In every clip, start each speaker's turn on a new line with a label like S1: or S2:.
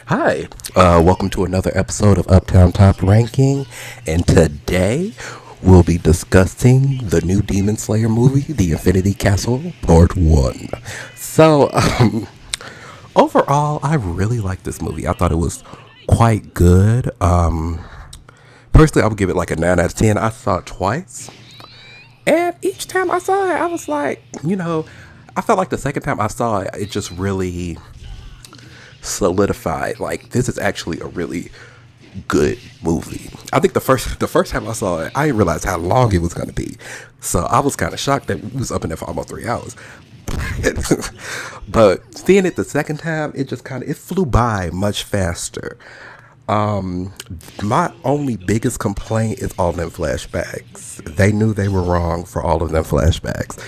S1: Hi, welcome to another episode of Uptown Top Ranking, and today we'll be discussing the new Demon Slayer movie, The Infinity Castle, Part 1. So, overall, I really liked this movie. I thought it was quite good. Personally, I would give it like a 9 out of 10. I saw it twice, and each time I saw it, I was like, I felt like the second time I saw it, it just really solidified like this is actually a really good movie. I think the first time I saw it, I didn't realize how long it was going to be, so I was kind of shocked that we was up in there for almost 3 hours. But seeing it the second time, it just it flew by much faster. My only biggest complaint is all them flashbacks. They knew they were wrong for all of them flashbacks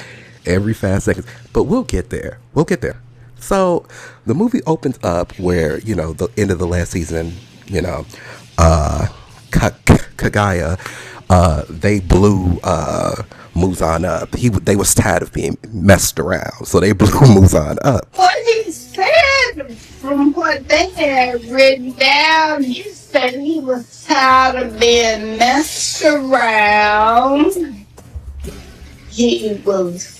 S1: every 5 seconds, but we'll get there. So the movie opens up where, the end of the last season, Kagaya, they blew Muzan up. They was tired of being messed around, so they blew Muzan up.
S2: What he said, from what they had written down, he said he was tired of being messed around. He was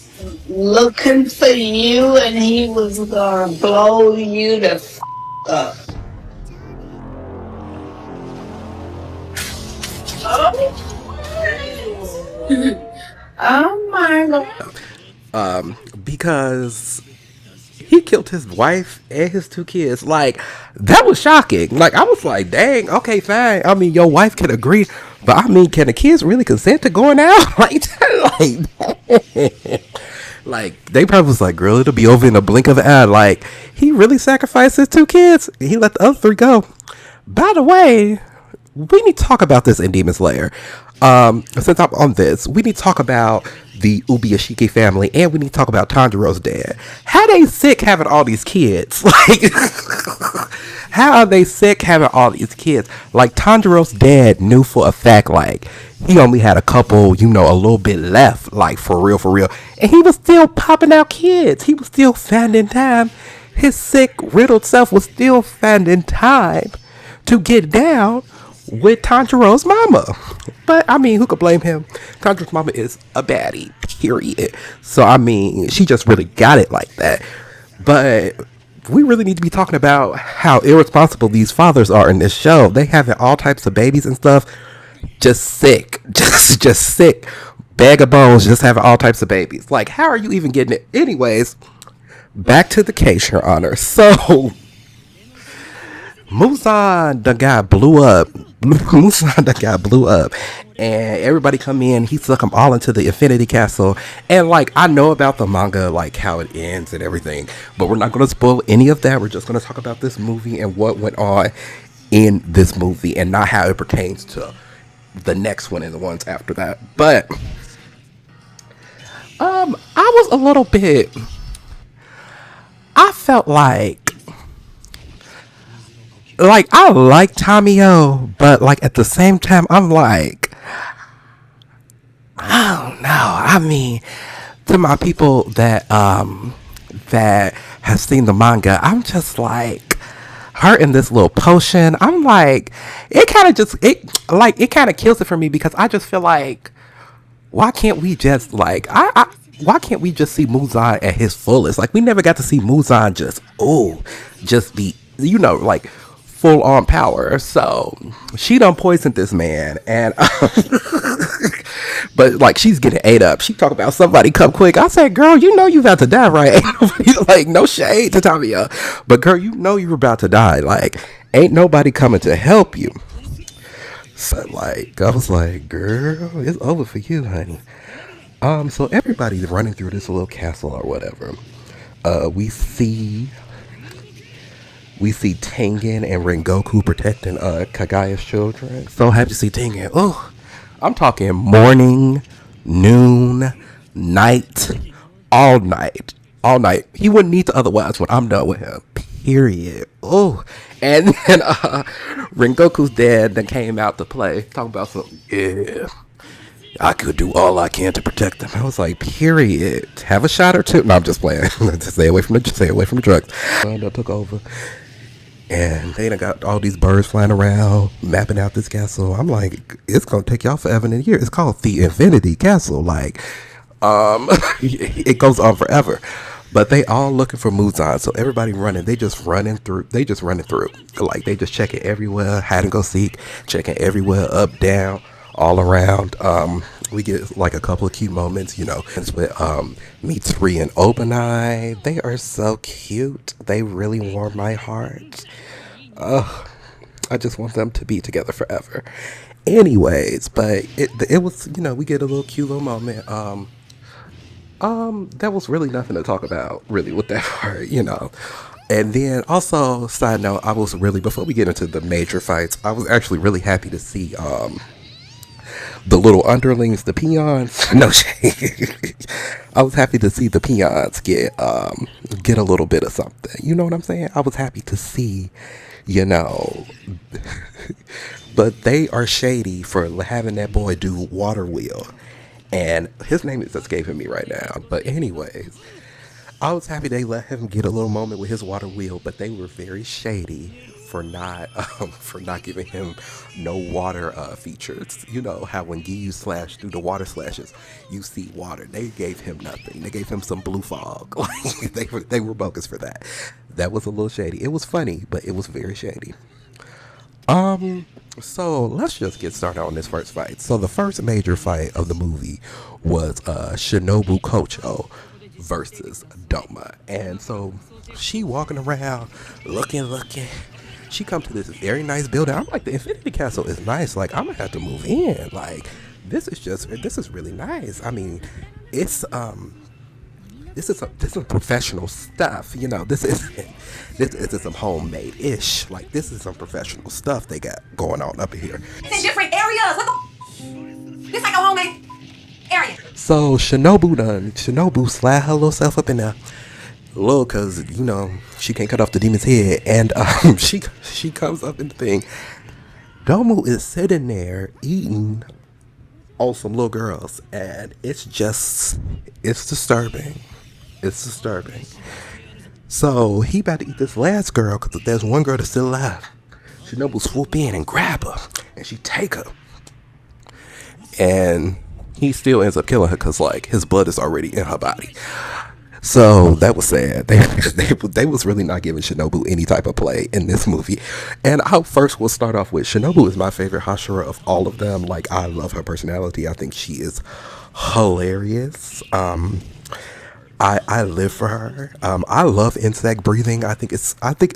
S2: looking for you, and he was gonna blow you the up. Oh my God.
S1: Because he killed his wife and his 2 kids. Like, that was shocking. Like, I was like, dang, okay, fine. I mean, your wife can agree, but I mean, can the kids really consent to going out? Like, they probably was like, girl, it'll be over in a blink of an eye. Like, he really sacrificed his 2 kids. He let the other 3 go. By the way, we need to talk about this in Demon Slayer. Since I'm on this, we need to talk about the Ubuyashiki family, and we need to talk about Tanjiro's dad. How they sick having all these kids? Like, how are they sick having all these kids? Like, Tanjiro's dad knew for a fact, like, he only had a couple, a little bit left, like, for real. And he was still popping out kids. He was still finding time. His sick, riddled self was still finding time to get down with Tanjiro's mama. But I mean, who could blame him? Tanjiro's mama is a baddie, period. So I mean, she just really got it like that. But we really need to be talking about how irresponsible these fathers are in this show. They having all types of babies and stuff. Just sick. Just sick. Bag of bones, just having all types of babies. Like, how are you even getting it? Anyways, back to the case, Your Honor. So Muzan, the guy blew up. And everybody come in. He suck them all into the Infinity Castle. And like, I know about the manga, like how it ends and everything, but we're not going to spoil any of that. We're just going to talk about this movie and what went on in this movie, and not how it pertains to the next one and the ones after that. But I was a little bit. I felt like I like Tamio, but like at the same time, I'm like, I don't know. I mean, to my people that have seen the manga, I'm just like her in this little potion. I'm like, it kind of kills it for me, because I just feel like, why can't we just like why can't we just see Muzan at his fullest? Like, we never got to see Muzan just be, like, full on power. So she done poisoned this man, and but like, she's getting ate up. She talk about somebody come quick. I said, girl, you about to die, right? Ain't nobody, like, no shade to Tamiya, but girl, you're about to die. Like, ain't nobody coming to help you. So like, I was like, girl, it's over for you, honey. So everybody's running through this little castle or whatever. We see Tengen and Rengoku protecting Kagaya's children. So happy to see Tengen. Oh, I'm talking morning, noon, night, all night. He wouldn't need to otherwise when I'm done with him. Period. Oh, and then Rengoku's dad then came out to play, talking about something. Yeah, I could do all I can to protect them. I was like, period. Have a shot or two. No, I'm just playing. Just stay away from the drugs. I took over. And they done got all these birds flying around, mapping out this castle. I'm like, it's gonna take y'all forever and a year. It's called the Infinity Castle. Like, it goes on forever. But they all looking for Muzan, so everybody running. They just running through. They just running through. Like they just checking everywhere, hide and go seek, checking everywhere, up, down, all around. We get like a couple of cute moments, you know. It's with meets Ree and Open Eye. They are so cute. They really warm my heart. Ugh, I just want them to be together forever. Anyways, but it was, you know, we get a little cute little moment. That was really nothing to talk about, really, with that part, you know. And then also, side note, I was really, before we get into the major fights, I was actually really happy to see the little underlings, the peons. No shade. I was happy to see the peons get a little bit of something. You know what I'm saying? I was happy to see, you know. But they are shady for having that boy do water wheel. And his name is escaping me right now. But anyways, I was happy they let him get a little moment with his water wheel, but they were very shady for not giving him no water features. You know how when Giyu slash through the water slashes, you see water. They gave him nothing. They gave him some blue fog. Like they were bogus for that. That was a little shady. It was funny, but it was very shady. So let's just get started on this first fight. So the first major fight of the movie was Shinobu Kocho versus Doma. And so she walking around, looking. She come to this very nice building. I'm like, the Infinity Castle is nice. Like, I'm gonna have to move in. Like, this is really nice. I mean, it's this is professional stuff, you know. This is some homemade-ish. Like, this is some professional stuff they got going on up here.
S3: It's in different areas. What the? This like a homemade area.
S1: So Shinobu slide her little self up in there, little, cause you know she can't cut off the demon's head, and she comes up in the thing. Domu is sitting there eating on some little girls, and it's disturbing. It's disturbing. So he about to eat this last girl, because there's one girl that's still alive. Shinobu swoop in and grab her, and she take her. And he still ends up killing her, because like his blood is already in her body. So that was sad. They was really not giving Shinobu any type of play in this movie. And I first will start off with Shinobu is my favorite Hashira of all of them. Like, I love her personality. I think she is hilarious. I live for her. I love insect breathing. I think it's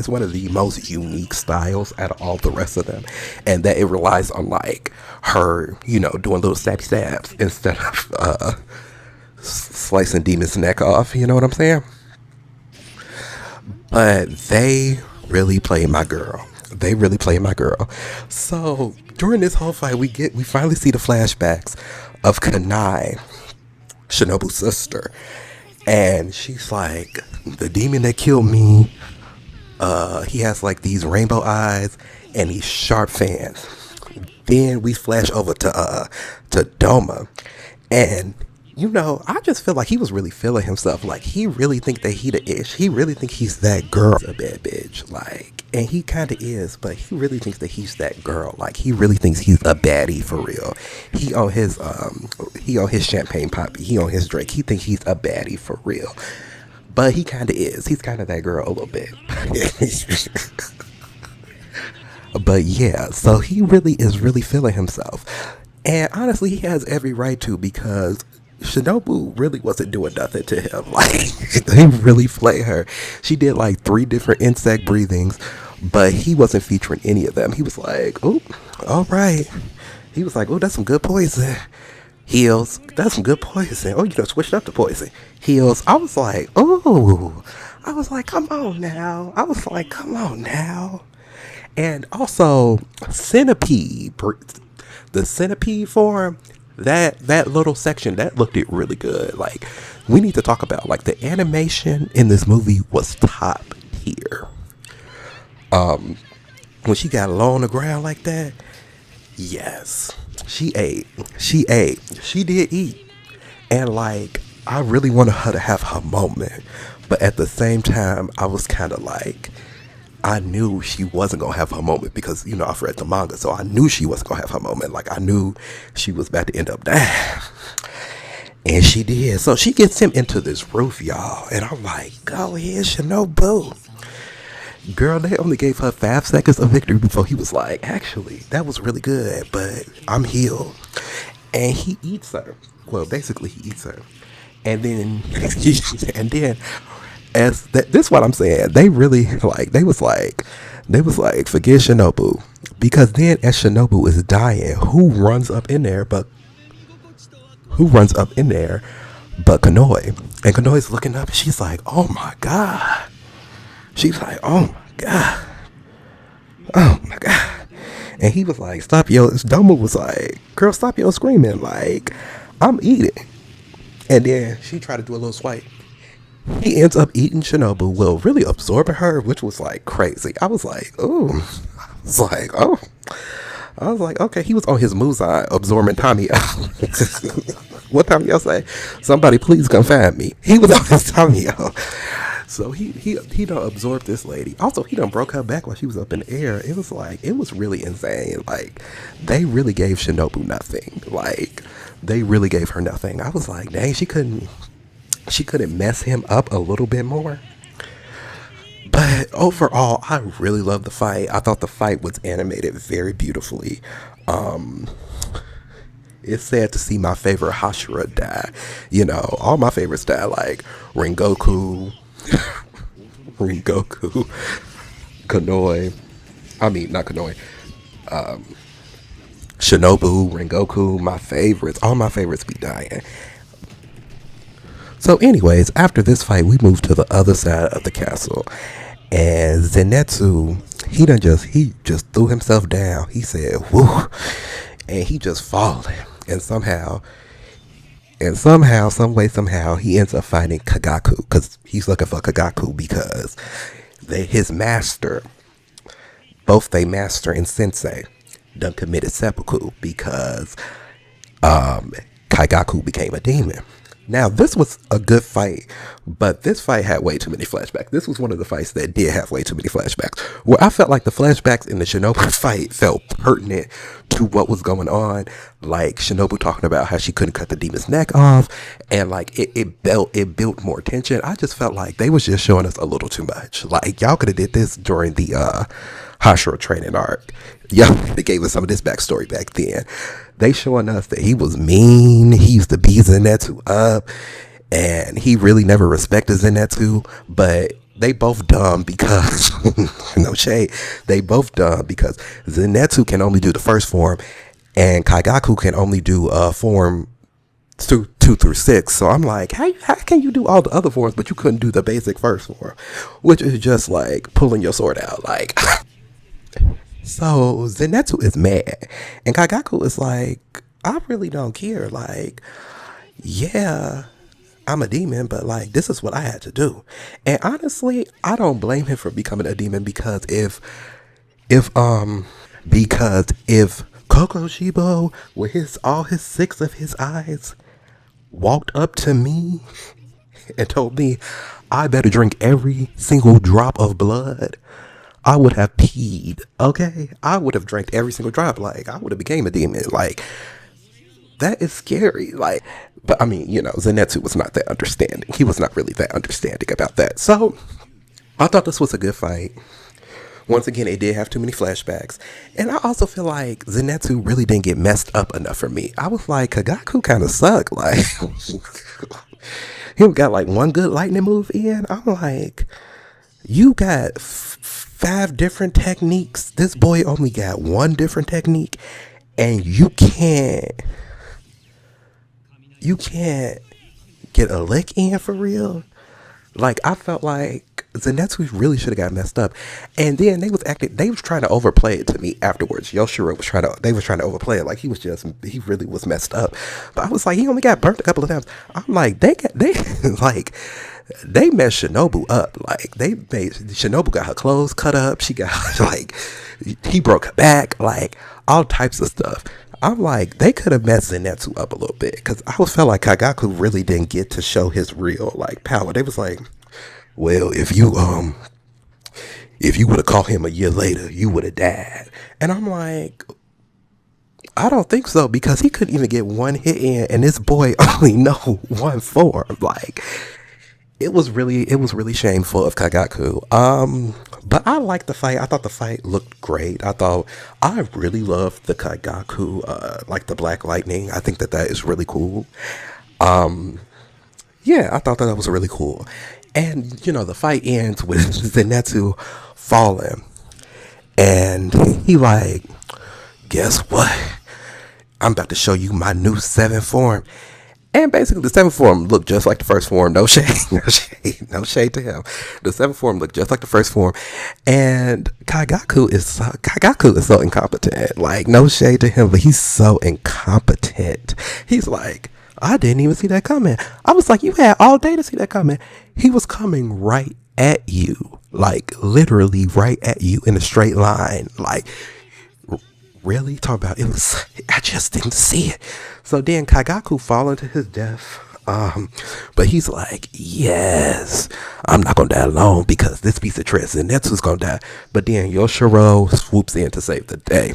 S1: one of the most unique styles out of all the rest of them, and that it relies on like her, you know, doing little stabby stabs instead of slicing Demon's neck off. You know what I'm saying? But they really played my girl. They really played my girl. So during this whole fight, we finally see the flashbacks of Kanai, Shinobu's sister. And she's like, the demon that killed me, he has like these rainbow eyes and these sharp fangs. Then we flash over to Doma, and you know, I just feel like he was really feeling himself. Like, he really think that he the ish. He really think he's that girl. He's a bad bitch. Like, and he kind of is, but he really thinks that he's that girl. Like, he really thinks he's a baddie for real. He on his champagne poppy. He on his Drake. He thinks he's a baddie for real. But he kind of is. He's kind of that girl a little bit. But yeah, so he really is really feeling himself. And honestly, he has every right to, because Shinobu really wasn't doing nothing to him. Like, they really played her. She did like 3 different insect breathings, but he wasn't featuring any of them. He was like, "Oh, all right." He was like, "Oh, that's some good poison." Heals. That's some good poison. Oh, you done switched up the poison. Heals. I was like, "Oh." I was like, "Come on now." And also, centipede. The centipede form. That little section, that looked it really good. Like, we need to talk about, like, the animation in this movie was top tier. When she got low on the ground like that, yes, she ate. She did eat. And like, I really wanted her to have her moment, but at the same time, I was kind of like, I knew she wasn't gonna have her moment because I've read the manga, so I knew she wasn't gonna have her moment. Like I knew she was about to end up dying, and she did. So she gets him into this roof, y'all, and I'm like, "Go ahead, Shinobu." Girl, they only gave her 5 seconds of victory before he was like, "Actually, that was really good, but I'm healed." And he eats her. Well, basically, he eats her, and then, and then, as that, this is what I'm saying. They really they was like, forget Shinobu, because then as Shinobu is dying, who runs up in there, but Kanoi, and Kanoi's looking up, and she's like, "Oh my god." She's like, "Oh my god, oh my god," and he was like, "Stop yo." Domo was like, "Girl, stop yo screaming! Like, I'm eating." And then she tried to do a little swipe. He ends up eating Shinobu, well, really absorbing her, which was like crazy. I was like, "Ooh," I was like, "Oh." I was like, okay, he was on his Muzan absorbing Tamiyo. What Tamiyo say? "Somebody please come find me." He was on his Tamiyo. So he done absorbed this lady. Also, he done broke her back while she was up in the air. It was like, it was really insane. Like, they really gave Shinobu nothing. Like, they really gave her nothing. I was like, dang, she couldn't mess him up a little bit more. But overall, I really loved the fight. I thought the fight was animated very beautifully. Um, it's sad to see my favorite Hashira die. All my favorites die, like Rengoku, Rengoku, Kanoi. I mean, not Kanoi. Shinobu, Rengoku, my favorites. All my favorites be dying. So, anyways, after this fight, we moved to the other side of the castle, and Zenitsu, he just threw himself down. He said, "Woo," and he just falling, and some way, somehow, he ends up finding Kagaku because he's looking for Kagaku because his master, both they master and sensei, done committed seppuku because Kagaku became a demon. Now, this was a good fight, but this fight had way too many flashbacks. This was one of the fights that did have way too many flashbacks, where I felt like the flashbacks in the Shinobu fight felt pertinent to what was going on. Like Shinobu talking about how she couldn't cut the demon's neck off, and like it built more tension. I just felt like they was just showing us a little too much. Like, y'all could have did this during the Hashira training arc. Yeah, they gave us some of this backstory back then. They showing us that he was mean. He used to beat Zenitsu up, and he really never respected Zenitsu. But they both dumb because no shade. They both dumb because Zenitsu can only do the first form, and Kagaku can only do form 2 through 6. So I'm like, how can you do all the other forms, but you couldn't do the basic first form, which is just like pulling your sword out, like. So Zenitsu is mad, and Kagaku is like, "I really don't care. Like, yeah, I'm a demon, but like, this is what I had to do." And honestly, I don't blame him for becoming a demon because if Koko Shibo with all his 6 of his eyes walked up to me and told me I better drink every single drop of blood, I would have peed, okay? I would have drank every single drop. Like, I would have became a demon. Like, that is scary. Like, but I mean, Zenitsu was not that understanding. He was not really that understanding about that. So, I thought this was a good fight. Once again, it did have too many flashbacks. And I also feel like Zenitsu really didn't get messed up enough for me. I was like, Kagaku kind of sucked. Like, he got like one good lightning move in. I'm like, you got 5 different techniques. This boy only got 1 different technique, and you can't get a lick in for real. Like, I felt like Zenitsu really should have got messed up, and then they was trying to overplay it to me afterwards. Yoshiro was trying to overplay it, like he really was messed up. But I was like, he only got burnt a couple of times. I'm like, they like. They messed Shinobu up. Like, Shinobu got her clothes cut up. She got, like, he broke her back. Like, all types of stuff. I'm like, they could have messed Zenitsu up a little bit. Because I felt like Kagaku really didn't get to show his real, like, power. They was like, well, if If you would have caught him a year later, you would have died. And I'm like, I don't think so, because he couldn't even get one hit in, and this boy only know one form. Like, it was really shameful of Kagaku. But I liked the fight. I thought the fight looked great. I really loved the Kagaku, like the Black Lightning. I think that is really cool. Yeah, I thought that was really cool. And the fight ends with Zenitsu falling, and he like, guess what? I'm about to show you my new seventh form. And basically, the seventh form looked just like the first form. No shade, no shade to him. The seventh form looked just like the first form, and Kagaku is so incompetent. Like, no shade to him, but he's so incompetent. He's like, I didn't even see that coming. I was like, you had all day to see that coming. He was coming right at you, like literally right at you in a straight line, like. Really? Talk about it was. I just didn't see it. So then Kagaku falling to his death. But he's like, yes, I'm not gonna die alone because this piece of trash and that's who's gonna die. But then Yoshiro swoops in to save the day,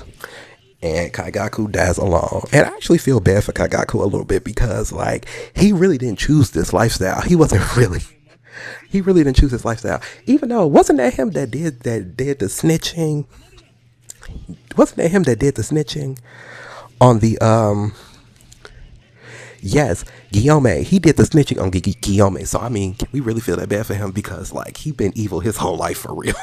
S1: and Kagaku dies alone. And I actually feel bad for Kagaku a little bit because like he really didn't choose this lifestyle. He really didn't choose this lifestyle. Even though wasn't that him that did the snitching? Wasn't it him that did the snitching on the yes, Guillaume? He did the snitching on Guillaume. So I mean, we really feel that bad for him because like he been evil his whole life for real.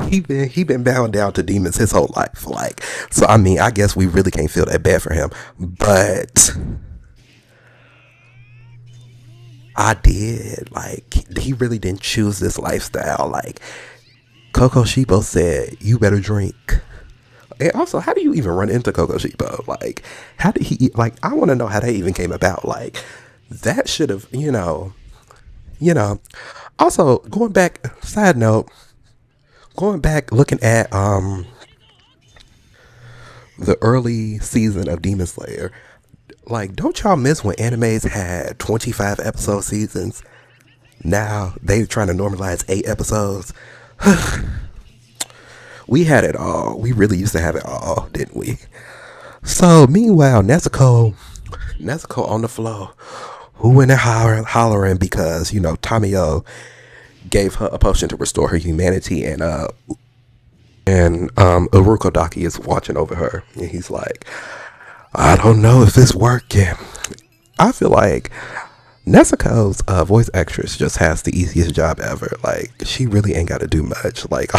S1: he been bound down to demons his whole life. Like, so I mean, I guess we really can't feel that bad for him. But I did. Like, he really didn't choose this lifestyle. Like, Coco Shippo said, you better drink. And also, how do you even run into Coco Shippo? Like, how did he, like, I want to know how that even came about. Like, that should have, also, going back, side note, looking at, the early season of Demon Slayer, like, don't y'all miss when animes had 25 episode seasons? Now, they're trying to normalize 8 episodes. We had it all. We really used to have it all, didn't we? So meanwhile, Nezuko on the floor, who in there hollering because Tamio gave her a potion to restore her humanity, and Urukodaki is watching over her, and he's like, I don't know if it's working. I feel like Nezuko's voice actress just has the easiest job ever. Like, she really ain't got to do much. Like,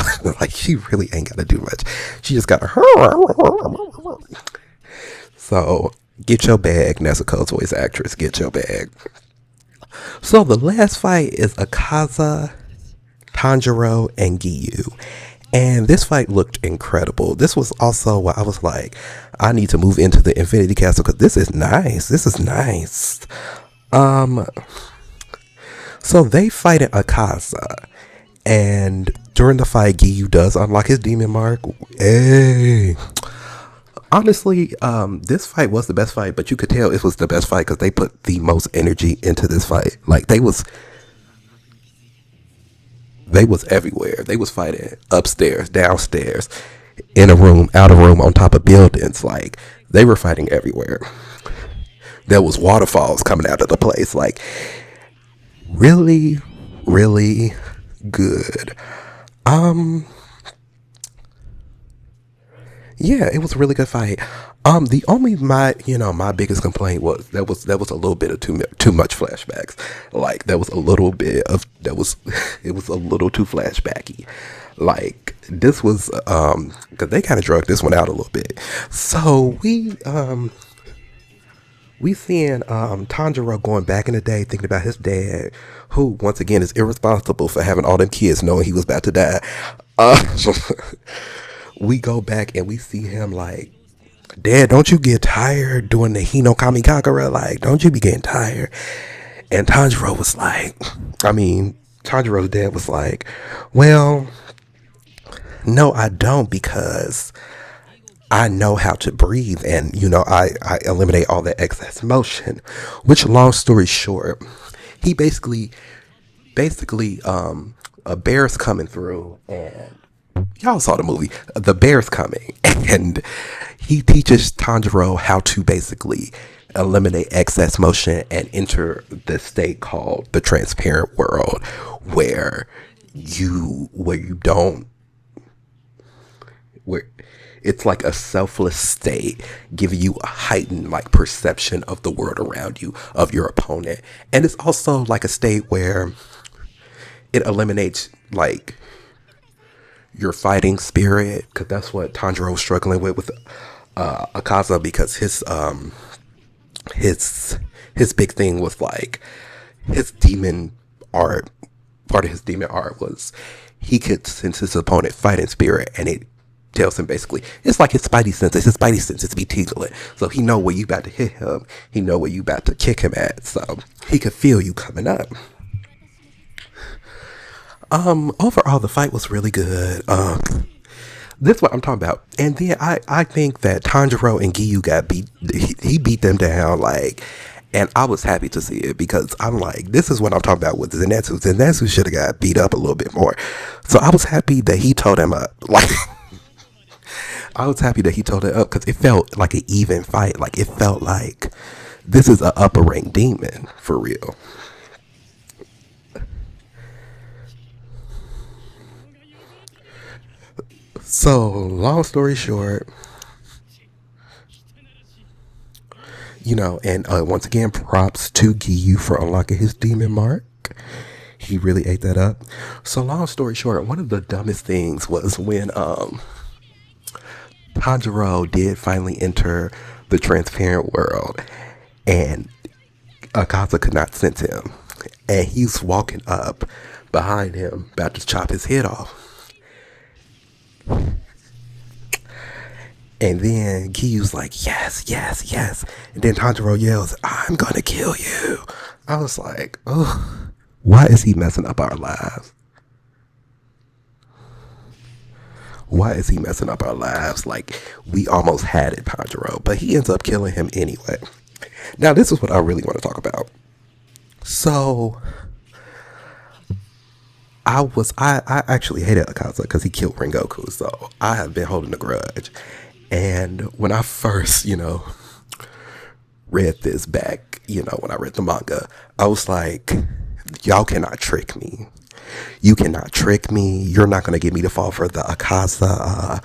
S1: she really ain't got to do much. She just got to. So, get your bag, Nezuko's voice actress. Get your bag. So, the last fight is Akaza, Tanjiro, and Giyu. And this fight looked incredible. This was also why I was like, I need to move into the Infinity Castle because this is nice. This is nice. So they fight at Akaza, and during the fight, Giyu does unlock his demon mark. Hey, honestly, this fight was the best fight, but you could tell it was the best fight because they put the most energy into this fight. Like, they was everywhere. They was fighting upstairs, downstairs, in a room, out of room, on top of buildings. Like, they were fighting everywhere. There was waterfalls coming out of the place. Like, really, really good. Yeah, it was a really good fight. The only my biggest complaint was there was a little bit of too much flashbacks. Like, there was a little bit of it was a little too flashbacky. Like, this was because they kind of drug this one out a little bit. So we seeing Tanjiro going back in the day, thinking about his dad, who once again is irresponsible for having all them kids knowing he was about to die. We go back and we see him like, Dad, don't you get tired doing the Hino Kami Kakara? Like, don't you be getting tired? And Tanjiro's dad was like, well, no, I don't, because I know how to breathe, and I eliminate all that excess motion. Which, long story short, he basically a bear's coming through, and y'all saw the movie. The bear's coming, and he teaches Tanjiro how to basically eliminate excess motion and enter the state called the transparent world, where you don't where it's like a selfless state, giving you a heightened like perception of the world around you, of your opponent. And it's also like a state where it eliminates like your fighting spirit, because that's what Tanjiro was struggling with Akaza, because his big thing was like his demon art. Part of his demon art was he could sense his opponent fighting spirit, and it tells him basically it's like his spidey senses. His spidey senses be tingling, so he know where you about to hit him. He know where you about to kick him at, so he could feel you coming up. Overall, the fight was really good. This is what I'm talking about. And then I think that Tanjiro and Giyu got beat. He beat them down, like, and I was happy to see it, because I'm like, this is what I'm talking about with Zenitsu. Zenitsu should have got beat up a little bit more. So I was happy that he told him up. Like, I was happy that he told it up, because it felt like an even fight. Like, it felt like this is an upper rank demon for real. So, long story short, and once again, props to Giyu for unlocking his demon mark. He really ate that up. So, long story short, one of the dumbest things was when Tanjiro did finally enter the transparent world, and Akaza could not sense him. And he's walking up behind him, about to chop his head off. And then Giyu's like, yes, yes, yes. And then Tanjiro yells, I'm gonna kill you. I was like, oh, why is he messing up our lives? Why is he messing up our lives? Like, we almost had it, Tanjiro. But he ends up killing him anyway. Now, this is what I really want to talk about. So, I actually hated Akaza because he killed Rengoku. So, I have been holding a grudge. And when I first, read this back, when I read the manga, I was like, y'all cannot trick me. You cannot trick me. You're not going to get me to fall for the Akaza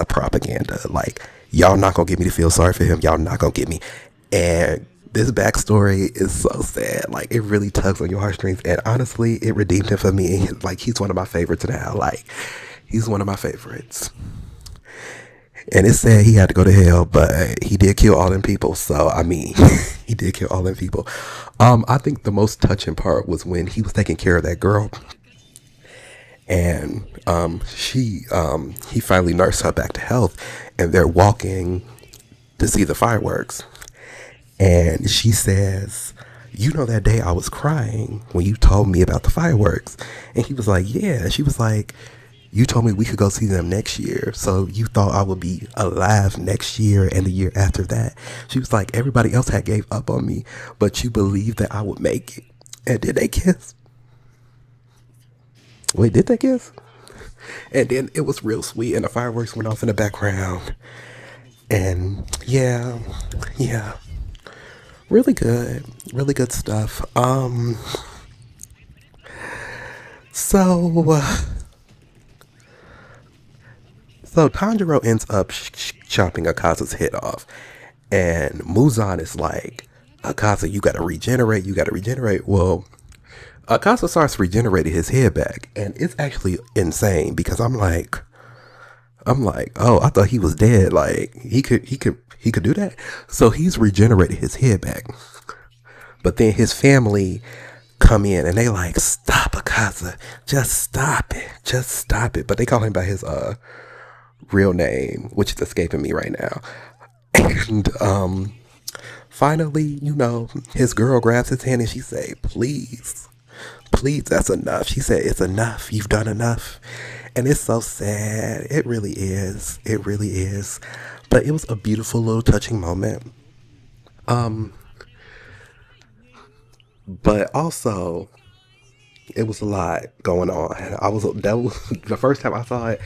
S1: propaganda. Like, y'all not going to get me to feel sorry for him. Y'all not going to get me. And this backstory is so sad. Like, it really tugs on your heartstrings. And honestly, it redeemed him for me. Like, he's one of my favorites now. Like, he's one of my favorites. And it's sad he had to go to hell, but he did kill all them people. So, I mean, he did kill all them people. I think the most touching part was when he was taking care of that girl. And he finally nursed her back to health. And they're walking to see the fireworks. And she says, that day I was crying when you told me about the fireworks. And he was like, yeah. She was like, you told me we could go see them next year. So you thought I would be alive next year and the year after that. She was like, everybody else had gave up on me, but you believed that I would make it. And did they kiss? Wait, did they kiss? And then it was real sweet, and the fireworks went off in the background. And yeah. Really good stuff. So Tanjiro ends up chopping Akaza's head off. And Muzan is like, Akaza, you gotta regenerate. Well, Akaza starts regenerating his head back. And it's actually insane, because I'm like, oh, I thought he was dead. Like, he could do that. So he's regenerated his head back. But then his family come in and they like, stop, Akaza. Just stop it. But they call him by his real name, which is escaping me right now. And finally, his girl grabs his hand and she say, please, that's enough. She said, it's enough. You've done enough. And it's so sad. It really is. But it was a beautiful little touching moment. But also, It was a lot going on. That was the first time I saw it.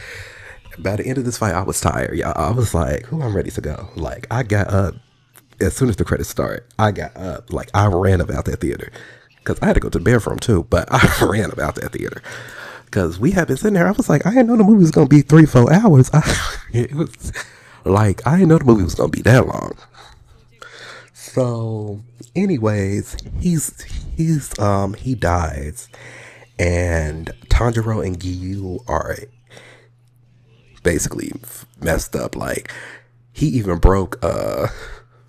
S1: By the end of this fight, I was tired. Yeah, I was like, "Who? I'm ready to go." Like I got up as soon as the credits started. I got up. Like I ran about that theater because I had to go to the bathroom too. But I ran about that theater because we had been sitting there. I was like, I didn't know the movie was gonna be 3-4 hours. It was like I didn't know the movie was gonna be that long. So, anyways, he dies, and Tanjiro and Giyu are basically messed up. Like he even broke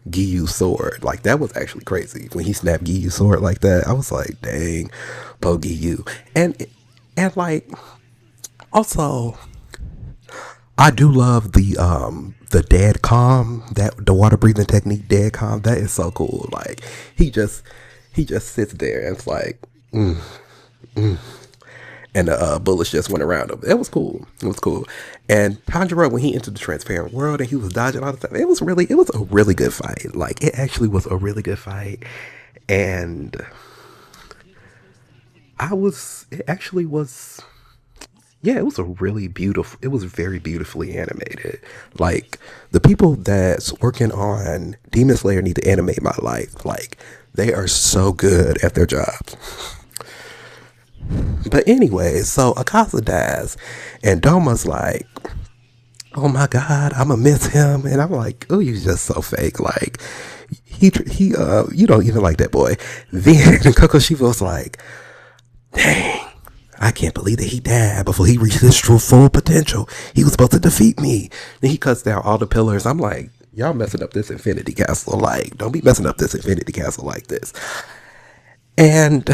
S1: Giyu's sword. Like that was actually crazy when he snapped Giyu's sword like that. I was like, dang, po Giyu. And like also I do love the dead calm, that the water breathing technique, dead calm. That is so cool. Like he just sits there and it's like and the bullets just went around him. It was cool. It was cool. And Tanjiro, when he entered the transparent world and he was dodging all the stuff, it was a really good fight. Like it actually was a really good fight. And it actually was, yeah, it was a really beautiful, it was very beautifully animated. Like the people that's working on Demon Slayer need to animate my life. Like they are so good at their jobs. But anyway, so Akasa dies, and Doma's like, "Oh my God, I'ma miss him," and I'm like, "Oh, you're just so fake." Like, you don't even like that boy. Then Kokoshiba was like, "Dang, I can't believe that he died before he reached his true full potential. He was supposed to defeat me." Then he cuts down all the pillars. I'm like, y'all messing up this Infinity Castle. Like, don't be messing up this Infinity Castle like this. And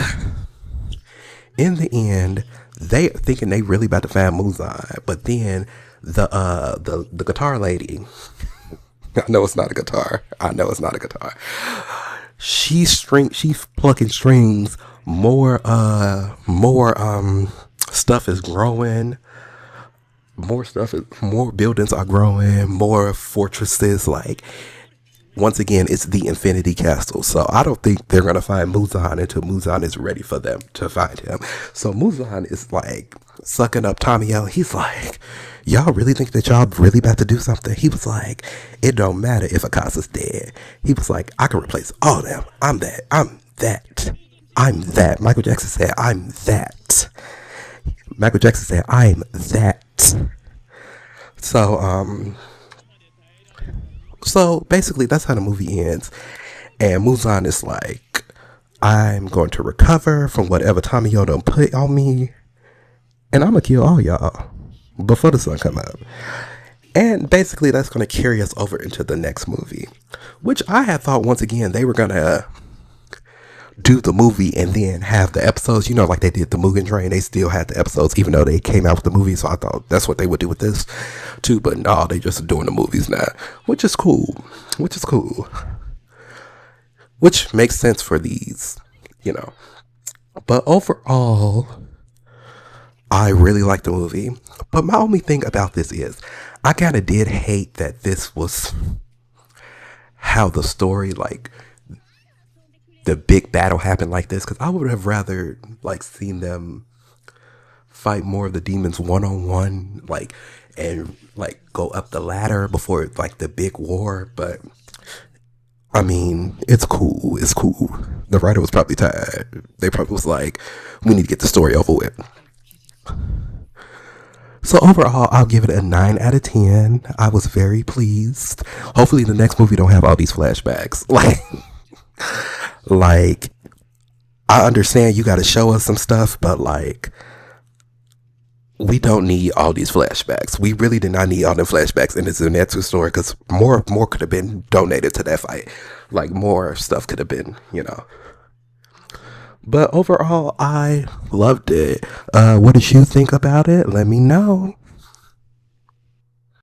S1: in the end, they thinking they really about to find Muzan, but then the guitar lady, I know it's not a guitar. I know it's not a guitar. She's plucking strings. More stuff is growing. More buildings are growing. More fortresses. Like once again, it's the Infinity Castle. So I don't think they're gonna find Muzan until Muzan is ready for them to find him. So Muzan is like sucking up Tamio. He's like, y'all really think that y'all really about to do something? He was like, it don't matter if Akasa's dead. He was like, I can replace all of them. I'm that. I'm that. I'm that. Michael Jackson said, I'm that. Michael Jackson said, I'm that. So basically that's how the movie ends. And Muzan is like, I'm going to recover from whatever Tamio done put on me, and I'm gonna kill all y'all before the sun come up. And basically that's gonna carry us over into the next movie, which I had thought once again they were gonna do the movie and then have the episodes, you know, like they did the Mugen Train. They still had the episodes even though they came out with the movie. So I thought that's what they would do with this too, but no, they just doing the movies now, which is cool. Which makes sense for these, you know. But overall, I really like the movie. But my only thing about this is I kind of did hate that this was how the story, like the big battle happened like this, because I would have rather like seen them fight more of the demons one-on-one, like, and like go up the ladder before like the big war. But I mean, it's cool. The writer was probably tired. They probably was like, we need to get the story over with. So overall, I'll give it a 9 out of 10. I was very pleased. Hopefully the next movie don't have all these flashbacks. Like, I understand you got to show us some stuff, but like, we don't need all these flashbacks. We really did not need all the flashbacks in the Zenitsu story, because more could have been donated to that fight. Like, more stuff could have been, you know. But overall, I loved it. What did you think about it? Let me know.